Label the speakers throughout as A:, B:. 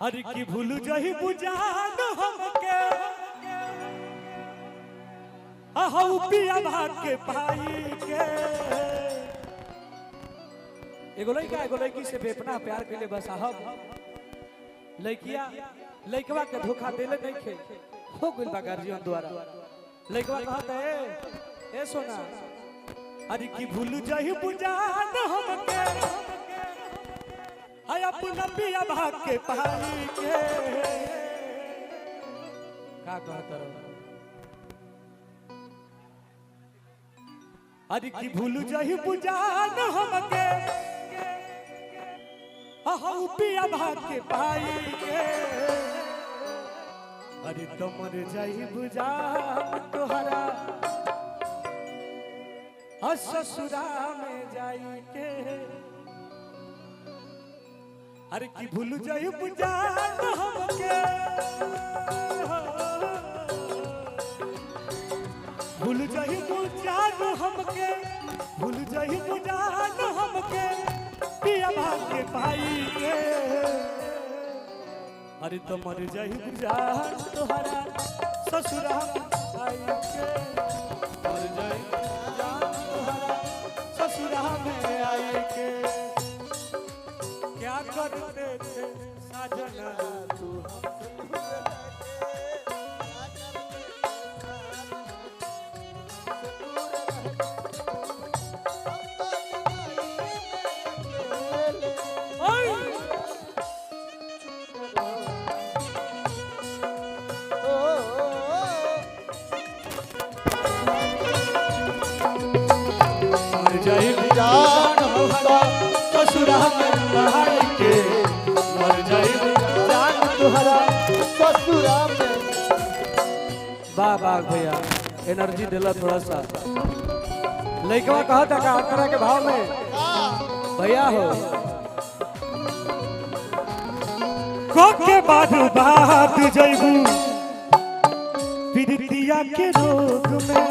A: अरे की भूल जही बुझान हमके आहू पिया भाग के पाई के एगो लड़की से बेपनाह प्यार के लिए बस साहब लड़किया लड़कवा के धोखा देले नहीं खे हो गइल बा गार्जियन द्वारा। लड़कवा कहता है ए सोना अरे की भूल जही बुझान हमके हाय अपना पिया भाग के पाई के का कहता रहो अरे की भूल जही बुझान हमके आहू पिया भाग के पाई के अरे कमर जाई बुझान तोहरा ससुरा में जाई के अरे की भूल जाई बुझान हमके भूल जाई बुझान हमके भूल जाई बुझान हमके पिया भाग के पाई के अरे तो मर जाई बुझान तोहरा ससुरा में आई के मर जाई बुझान तोहरा ससुरा में आई के क्या करते थे साजना तू ससुरा में आई के मर जाई जान तुहरा ससुरा में। वाह वाह भैया एनर्जी दिला थोड़ा सा। लड़कवा कहा था का तरह के भाव में भैया हो को के बाद बात जइबू पीड़ितिया के रोग में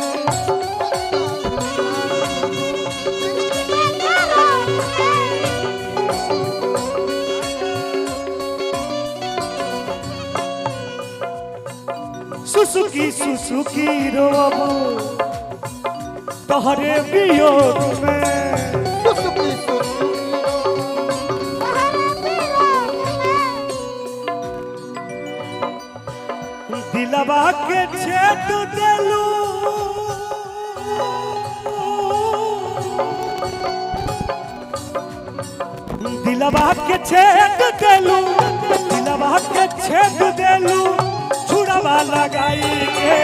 A: सुसुकी रोबू तोहरे वियोग में दिलवा के छेद देलू दिलवा के छेद देलू दिलवा के छेद देलू छुड़ावा लगाई के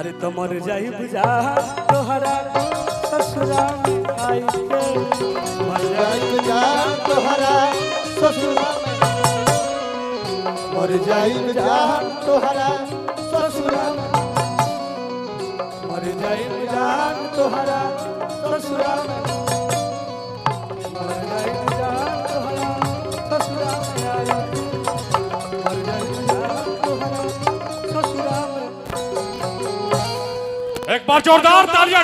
A: अरे तो मर जाई बुझा तोहरा ससुरा में आई के मर जाई बुझा तोहरा ससुरा में मर जाई बुझा तोहरा ससुरा में मर जाई बुझा तोहरा ससुरा में मर जाई बुझा तोहरा ससुरा में आई
B: एक बार जोरदार तालियां।